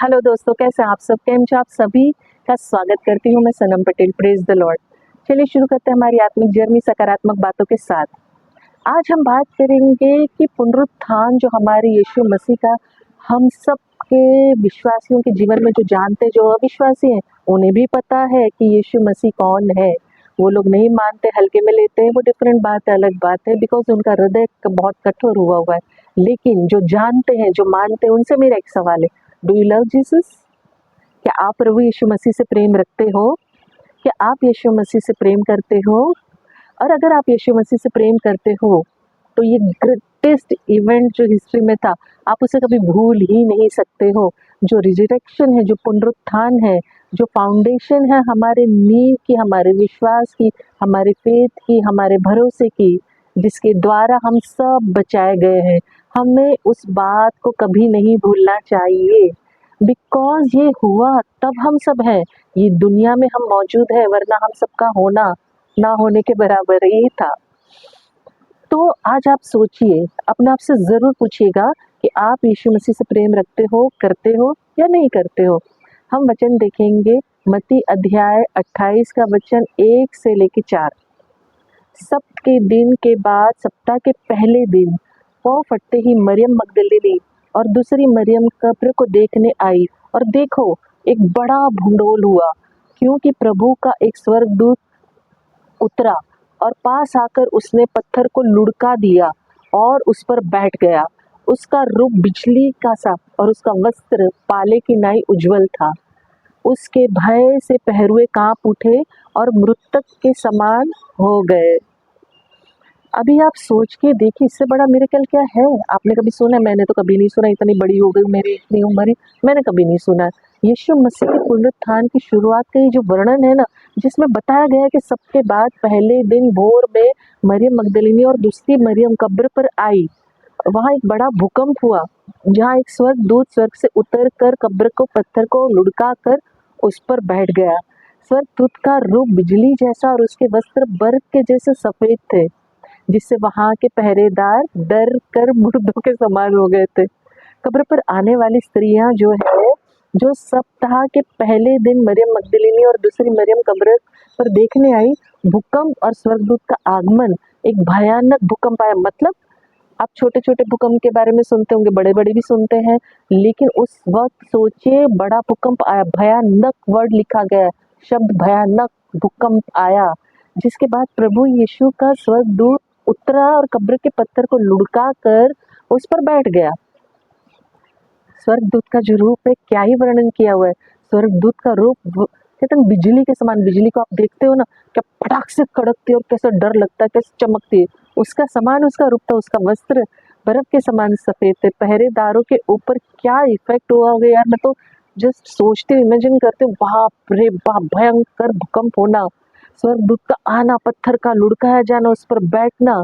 Hello दोस्तों, कैसे हैं आप सब? आप सभी का स्वागत करती हूँ मैं Sanam Patel. Praise the Lord. चलिए शुरू करते हैं हमारी आत्मिक जर्नी सकारात्मक बातों के साथ। आज हम बात करेंगे कि पुनरुत्थान जो हमारे यीशु मसीह का हम सब के विश्वासियों के जीवन में जो जानते, जो अविश्वासी हैं, उन्हें भी पता है कि यीशु मसीह कौन है। वो लोग नहीं मानते, हल्के में लेते हैं, वो डिफरेंट बात है, अलग बात है, बिकॉज उनका हृदय बहुत कठोर हुआ है। लेकिन जो जानते हैं, जो मानते हैं, उनसे मेरा एक सवाल है, डू यू लव जीसस? क्या आप प्रभु यीशु मसीह से प्रेम रखते हो? क्या आप यीशु मसीह से प्रेम करते हो? और अगर आप यीशु मसीह से प्रेम करते हो तो ये ग्रेटेस्ट इवेंट जो हिस्ट्री में था, आप उसे कभी भूल ही नहीं सकते हो। जो रिजरेक्शन है, जो पुनरुत्थान है, जो फाउंडेशन है हमारे नींव की, हमारे विश्वास की, हमारे फेथ की, हमारे भरोसे की, जिसके द्वारा हम सब बचाए गए हैं, हमें उस बात को कभी नहीं भूलना चाहिए। बिकॉज ये हुआ तब हम सब हैं, ये दुनिया में हम मौजूद है, वरना हम सबका होना ना होने के बराबर ही था। तो आज आप सोचिए, अपने आप से ज़रूर पूछिएगा कि आप यीशु मसीह से प्रेम रखते हो, करते हो या नहीं करते हो। हम वचन देखेंगे मत्ती अध्याय 28 का वचन 1 से लेके 4। सब्त के दिन के बाद सप्ताह के पहले दिन पौ फटते ही मरियम मगदलिनी और दूसरी मरियम कब्र को देखने आई, और देखो एक बड़ा भूंडोल हुआ, क्योंकि प्रभु का एक स्वर्गदूत उतरा और पास आकर उसने पत्थर को लुढ़का दिया और उस पर बैठ गया। उसका रूप बिजली का सा और उसका वस्त्र पाले की नाई उज्जवल था। उसके भय से पहरुए कांप उठे और मृतक के समान हो गए। अभी आप सोच के देखिए, इससे बड़ा मिरेकल क्या है? आपने कभी सुना? मैंने तो कभी नहीं सुना। इतनी बड़ी हो गई मेरी, इतनी उम्र, मैंने कभी नहीं सुना। यीशु मसीह के पुनरुत्थान की शुरुआत का ये जो वर्णन है ना, जिसमें बताया गया है कि सबके बाद पहले दिन भोर में मरियम मगदलिनी और दूसरी मरियम कब्र पर आई। वहाँ एक बड़ा भूकंप हुआ, जहाँ एक स्वर्गदूत स्वर्ग से उतर कर कब्र को पत्थर को लुढ़का कर उस पर बैठ गया। स्वर्गदूत का रूप बिजली जैसा और उसके वस्त्र बर्फ के जैसे सफेद थे, जिससे वहां के पहरेदार डर कर मुर्दों के समान हो गए थे। कब्र पर आने वाली स्त्रियां जो सप्ताह के पहले दिन मरियम मगदलिनी और दूसरी मरियम कब्र पर देखने आई, भूकंप और स्वर्गदूत का आगमन, एक भयानक भूकंप आया। मतलब आप छोटे छोटे भूकंप के बारे में सुनते होंगे, बड़े बड़े भी सुनते हैं, लेकिन उस वक्त सोचिए, बड़ा भूकंप आया, भयानक वर्ड लिखा गया, शब्द भयानक, भूकंप आया, जिसके बाद प्रभु यीशु का स्वर्गदूत उतरा और कब्र के पत्थर को लुढ़का कर उस पर बैठ गया। स्वर्गदूत का जो रूप है, क्या ही वर्णन किया हुआ है। स्वर्गदूत का रूप कहते हैं बिजली के समान। बिजली को आप देखते हो ना, क्या फटाक से कड़कती है और कैसे डर लगता है, कैसे चमकती है, उसका समान उसका रूप था। उसका वस्त्र बर्फ के समान सफेद थे। पहरेदारों के ऊपर क्या इफेक्ट हुआ होगा यार, मैं तो जस्ट सोचती हूँ, इमेजिन करती हूँ, बाप रे बाप, भयंकर भूकंप होना, स्वर्गदूत का आना, पत्थर का लुढ़काया जाना, उस पर बैठना,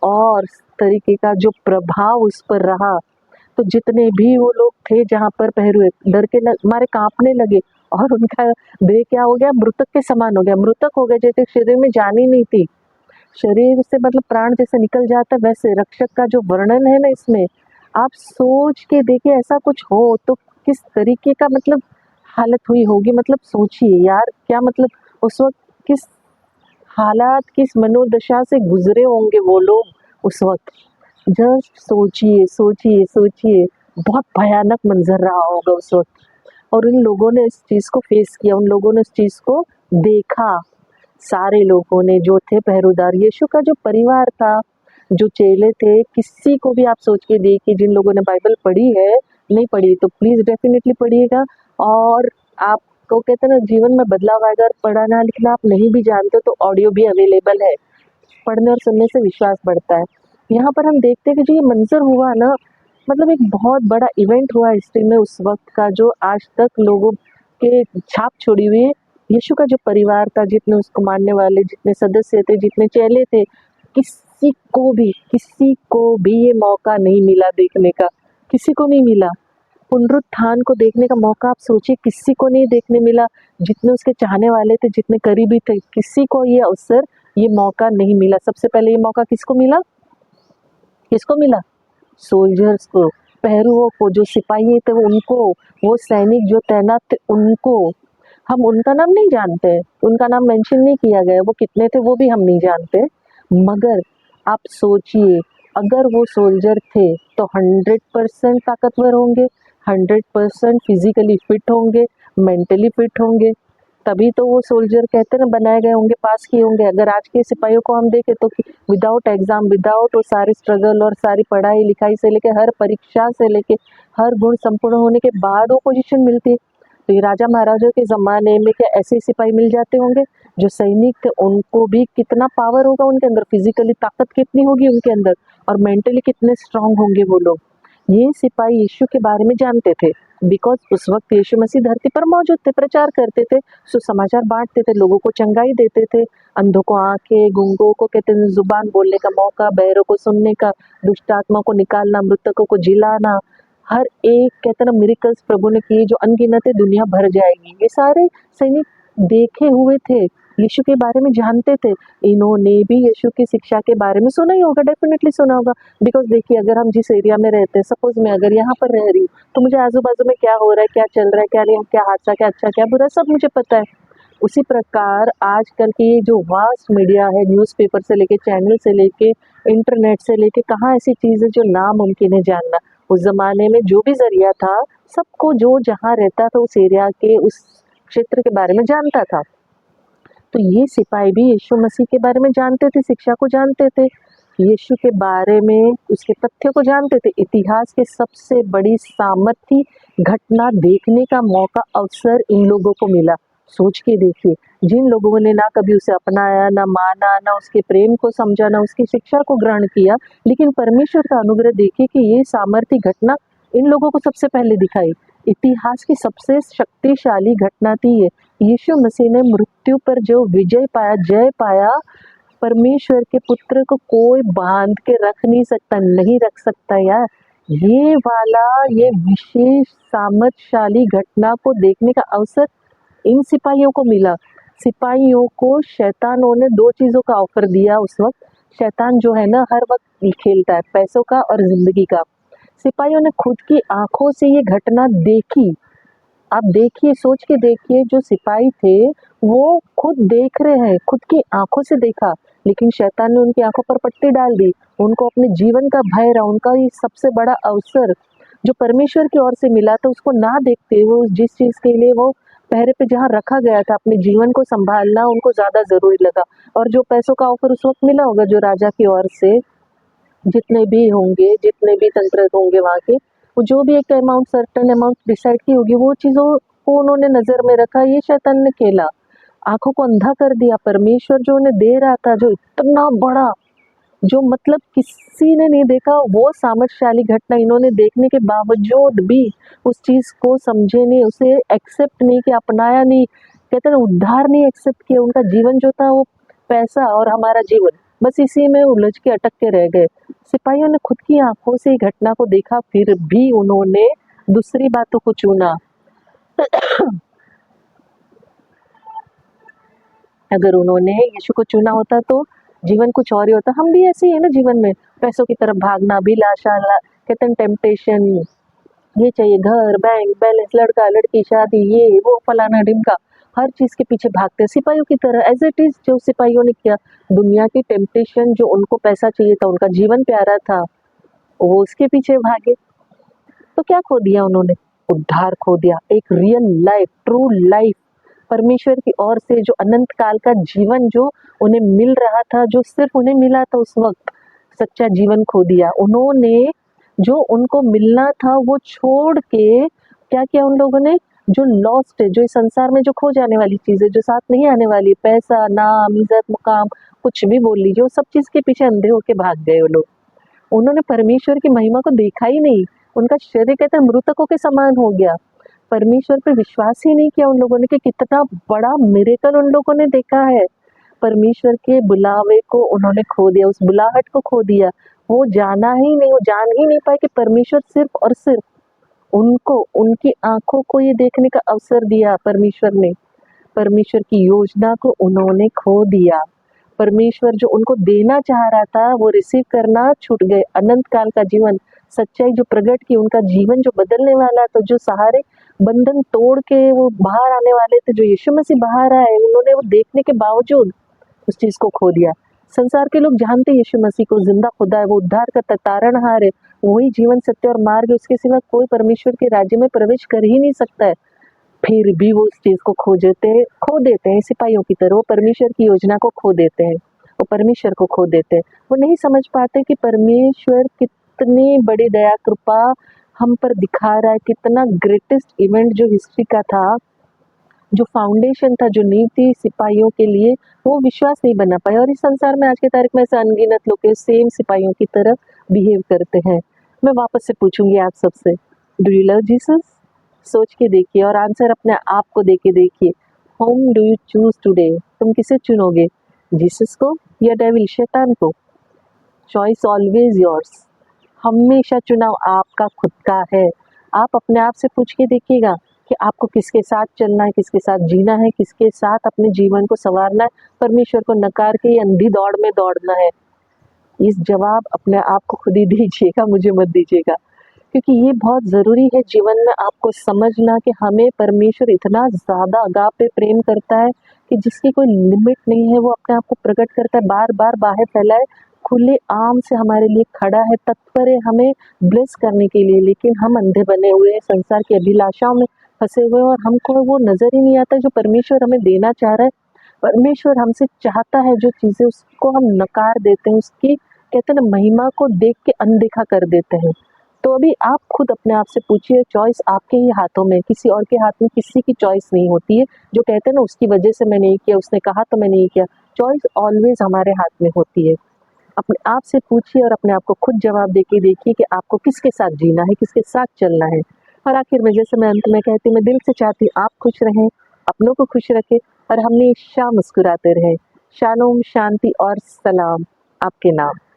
और इस तरीके का जो प्रभाव उस पर रहा। तो जितने भी वो लोग थे जहाँ पर पहरुए, डर के मारे कांपने लगे, और उनका देह क्या हो गया? मृतक के समान हो गया, मृतक हो गए, जैसे शरीर में जान ही नहीं थी। शरीर से मतलब प्राण जैसे निकल जाता है, वैसे रक्षक का जो वर्णन है ना इसमें, आप सोच के देखिए, ऐसा कुछ हो तो किस तरीके का मतलब हालत हुई होगी। मतलब सोचिए यार, क्या मतलब उस वक्त किस हालात, किस मनोदशा से गुजरे होंगे वो लोग उस वक्त। जस्ट सोचिए सोचिए सोचिए, बहुत भयानक मंजर रहा होगा उस वक्त। और उन लोगों ने इस चीज़ को फेस किया, उन लोगों ने इस चीज़ को देखा, सारे लोगों ने जो थे पहरेदार, यीशु का जो परिवार था, जो चेले थे, किसी को भी आप सोच के देखिए, जिन लोगों ने बाइबल पढ़ी है, नहीं पढ़ी तो प्लीज़ डेफिनेटली पढ़िएगा, और आपको कहते हैं ना जीवन में बदलाव आएगा। अगर पढ़ना लिखना आप नहीं भी जानते तो ऑडियो भी अवेलेबल है, पढ़ने और सुनने से विश्वास बढ़ता है। यहाँ पर हम देखते हैं कि जो ये मंजर हुआ ना, मतलब एक बहुत बड़ा इवेंट हुआ हिस्ट्री में उस वक्त का, जो आज तक लोगों के छाप छोड़ी हुई है। यीशु का जो परिवार था, जितने उसको मानने वाले, जितने सदस्य थे, जितने चेले थे, किसी को भी ये मौका नहीं मिला देखने का, किसी को नहीं मिला पुनरुत्थान को देखने का मौका। आप सोचिए, किसी को नहीं देखने मिला। जितने उसके चाहने वाले थे, जितने करीबी थे, किसी को ये अवसर, ये मौका नहीं मिला। सबसे पहले ये मौका किसको मिला? किसको मिला? सोल्जर्स को, पहरुओं को, जो सिपाही थे वो उनको, वो सैनिक जो तैनात थे उनको, हम उनका नाम नहीं जानते, उनका नाम मेंशन नहीं किया गया, वो कितने थे वो भी हम नहीं जानते। मगर आप सोचिए, अगर वो सोल्जर थे तो 100% ताकतवर होंगे, 100% फिजिकली फिट होंगे, मेंटली फिट होंगे, तभी तो वो सोल्जर कहते हैं ना बनाए गए होंगे, पास किए होंगे। अगर आज के सिपाहियों को हम देखें तो विदाउट एग्जाम, विदाउट वो सारी स्ट्रगल और सारी पढ़ाई लिखाई से लेके हर परीक्षा से लेके हर गुण संपूर्ण होने के बाद वो पोजीशन मिलती है। तो ये राजा महाराजा के ज़माने में क्या ऐसे सिपाही मिल जाते होंगे? जो सैनिक थे उनको भी कितना पावर होगा उनके अंदर, फिजिकली ताकत कितनी होगी उनके अंदर, और मेंटली कितने स्ट्रांग होंगे वो लोग। ये सिपाही यीशु के बारे में जानते थे, बिकॉज उस वक्त यीशु मसीह धरती पर मौजूद थे, प्रचार करते थे, सुसमाचार बांटते थे, लोगों को चंगाई देते थे, अंधों को आंखें, गूंगों को कहते हैं जुबान बोलने का मौका, बहरों को सुनने का, दुष्ट आत्मा को निकालना, मृतकों को जिलाना, हर एक कहते ना मिरेकल्स प्रभु ने किए जो अनगिनत है, दुनिया भर जाएगी। ये सारे सैनिक देखे हुए थे, यीशु के बारे में जानते थे। इन्होंने भी यीशु की शिक्षा के बारे में सुना ही होगा, डेफिनेटली सुना होगा। बिकॉज देखिए, अगर हम जिस एरिया में रहते हैं, सपोज मैं अगर यहाँ पर रह रही हूँ, तो मुझे आजू बाजू में क्या हो रहा है, क्या चल रहा है, क्या नहीं, क्या हादसा, क्या अच्छा, क्या बुरा, सब मुझे पता है। उसी प्रकार आजकल की ये जो वास्ट मीडिया है, न्यूज़पेपर से लेके, चैनल से लेके, इंटरनेट से लेके, कहाँ ऐसी चीज़ है जो नामुमकिन है जानना। उस ज़माने में जो भी ज़रिया था, सबको जो जहाँ रहता था उस एरिया के, उस क्षेत्र के बारे में जानता था। तो ये सिपाही भी यीशु मसीह के बारे में जानते थे, शिक्षा को जानते थे, यीशु के बारे में उसके तथ्य को जानते थे। इतिहास के सबसे बड़ी सामर्थी घटना देखने का मौका, अवसर इन लोगों को मिला। सोच के देखिए, जिन लोगों ने ना कभी उसे अपनाया, ना माना, ना उसके प्रेम को समझा, ना उसकी शिक्षा को ग्रहण किया, लेकिन परमेश्वर का अनुग्रह देखिए कि ये सामर्थी घटना इन लोगों को सबसे पहले दिखाई। इतिहास की सबसे शक्तिशाली घटना थी ये। यीशु मसीह ने मृत्यु पर जो विजय पाया, जय पाया, परमेश्वर के पुत्र को कोई बांध के रख नहीं सकता, नहीं रख सकता यार। ये वाला, ये विशेष सामर्थशाली घटना को देखने का अवसर इन सिपाहियों को मिला। सिपाहियों को शैतानों ने दो चीज़ों का ऑफर दिया उस वक्त। शैतान जो है ना, हर वक्त खेलता है पैसों का और जिंदगी का। सिपाहियों ने खुद की आंखों से ये घटना देखी। आप देखिए, सोच के देखिए, जो सिपाही थे वो खुद देख रहे हैं, खुद की आंखों से देखा, लेकिन शैतान ने उनकी आंखों पर पट्टी डाल दी। उनको अपने जीवन का भय रहा, उनका ये सबसे बड़ा अवसर जो परमेश्वर की ओर से मिला था, उसको ना देखते हुए जिस चीज़ के लिए वो पहरे पे जहाँ रखा गया था, अपने जीवन को संभालना उनको ज़्यादा ज़रूरी लगा। और जो पैसों का ऑफर उस वक्त मिला होगा, जो राजा की ओर से जितने भी होंगे, जितने भी तंत्र होंगे वहाँ के, वो जो भी एक अमाउंट, सर्टेन अमाउंट डिसाइड की होगी, वो चीज़ों को उन्होंने नज़र में रखा। ये शैतान ने खेला, आंखों को अंधा कर दिया। परमेश्वर जो उन्हें दे रहा था, जो इतना बड़ा, जो मतलब किसी ने नहीं देखा, वो सामर्थशाली घटना इन्होंने देखने के बावजूद भी उस चीज़ को समझे नहीं, उसे एक्सेप्ट नहीं किया, अपनाया नहीं, कहते हैं ना, उद्धार नहीं एक्सेप्ट किया। उनका जीवन जो था वो पैसा और हमारा जीवन, बस इसी में उलझ के अटक के रह गए। सिपाहियों ने खुद की आंखों से घटना को देखा, फिर भी उन्होंने दूसरी बातों को चुना। अगर उन्होंने यीशु को चुना होता तो जीवन कुछ और ही होता। हम भी ऐसे ही है ना, जीवन में पैसों की तरफ भागना, अभिलाषा, कहते हैं टेम्पटेशन, ये चाहिए, घर, बैंक बैलेंस, लड़का लड़की, शादी, ये वो, फलाना ढिमका, हर चीज़ के पीछे भागते हैं सिपाहियों की तरह। एज इट इज़ जो सिपाहियों ने किया, दुनिया की टेम्पटेशन, जो उनको पैसा चाहिए था, उनका जीवन प्यारा था, वो उसके पीछे भागे। तो क्या खो दिया उन्होंने? उद्धार खो दिया, एक रियल लाइफ, ट्रू लाइफ, परमेश्वर की ओर से जो अनंत काल का जीवन जो उन्हें मिल रहा था, जो सिर्फ उन्हें मिला था उस वक्त, सच्चा जीवन खो दिया उन्होंने। जो उनको मिलना था वो छोड़ के क्या किया उन लोगों ने? जो लॉस्ट है, जो इस संसार में जो खो जाने वाली चीज़ है, जो साथ नहीं आने वाली, पैसा, नाम, इज्जत, मुकाम, कुछ भी बोल लीजिए, वो सब चीज़ के पीछे अंधे होके भाग गए वो लोग। उन्होंने परमेश्वर की महिमा को देखा ही नहीं। उनका शरीर कहते हैं मृतकों के समान हो गया। परमेश्वर पे विश्वास ही नहीं किया उन लोगों ने कि कितना बड़ा मिरेकल उन लोगों ने देखा है। परमेश्वर के बुलावे को उन्होंने खो दिया, उस बुलाहट को खो दिया। वो जाना ही नहीं, वो जान ही नहीं पाए कि परमेश्वर सिर्फ और सिर्फ उनको, उनकी आंखों को ये देखने का अवसर दिया परमेश्वर ने। परमेश्वर की योजना को उन्होंने खो दिया। परमेश्वर जो उनको देना चाह रहा था वो रिसीव करना छूट गए। अनंत काल का जीवन, सच्चाई जो प्रकट की, उनका जीवन जो बदलने वाला था, जो सारे बंधन तोड़ के वो बाहर आने वाले थे, जो यीशु मसीह बाहर आए, उन्होंने वो देखने के बावजूद उस चीज को खो दिया। संसार के लोग जानते यीशु मसीह को जिंदा खुदा है, वो उद्धार करता, तारणहार है, वही जीवन, सत्य और मार्ग है, उसके सिवा कोई परमेश्वर के राज्य में प्रवेश कर ही नहीं सकता है। फिर भी वो उस चीज को खो देते हैं सिपाहियों की तरह। वो परमेश्वर की योजना को खो देते हैं, वो परमेश्वर को खो देते हैं। वो नहीं समझ पाते कि परमेश्वर कितनी बड़ी दया कृपा हम पर दिखा रहा है, कितना ग्रेटेस्ट इवेंट जो हिस्ट्री का था, जो फाउंडेशन था, जो नींव थी सिपाहियों के लिए, वो विश्वास नहीं बना पाए। और इस संसार में आज की तारीख में ऐसे अनगिनत लोग सेम सिपाहियों की तरह बिहेव करते हैं। मैं वापस से पूछूंगी आप सबसे, डू यू लव जीसस? सोच के देखिए और आंसर अपने आप को दे के देखिए। Home do you choose today? तुम किसे चुनोगे, जीसस को या डेविल, शैतान को? Choice always yours. हमेशा चुनाव आपका खुद का है। आप अपने आप से पूछ के देखिएगा कि आपको किसके साथ चलना है, किसके साथ जीना है, किसके साथ अपने जीवन को संवारना है, परमेश्वर को नकार के ये अंधी दौड़ में दौड़ना है। इस जवाब अपने आप को खुद ही दीजिएगा, मुझे मत दीजिएगा, क्योंकि ये बहुत ज़रूरी है जीवन में आपको समझना कि हमें परमेश्वर इतना ज़्यादा अगापे प्रेम करता है कि जिसकी कोई लिमिट नहीं है। वो अपने आप को प्रकट करता है, बार बार बाहें फैलाए, खुले आम से हमारे लिए खड़ा है, तत्पर है हमें ब्लेस करने के लिए। लेकिन हम अंधे बने हुए हैं, संसार की अभिलाषाओं में फंसे हुए हैं और हमको वो नज़र ही नहीं आता जो परमेश्वर हमें देना चाह रहा है। परमेश्वर हमसे चाहता है जो चीज़ें, उसको हम नकार देते हैं, उसकी कहते हैं ना महिमा को देख के अनदेखा कर देते हैं। तो अभी आप खुद अपने आप से पूछिए, चॉइस आपके ही हाथों में, किसी और के हाथ में किसी की चॉइस नहीं होती है। जो कहते हैं ना उसकी वजह से मैंने ये किया, उसने कहा तो मैंने ये किया, चॉइस ऑलवेज हमारे हाथ में होती है। अपने आप से पूछिए और अपने आप को खुद जवाब देके देखिए कि आपको किसके साथ जीना है, किसके साथ चलना है। और आखिर में जैसे मैं अंत में कहती हूँ, मैं दिल से चाहती हूँ आप खुश रहें, अपनों को खुश रखें और हमेशा मुस्कुराते रहें। शालोम, शांति और सलाम आपके नाम।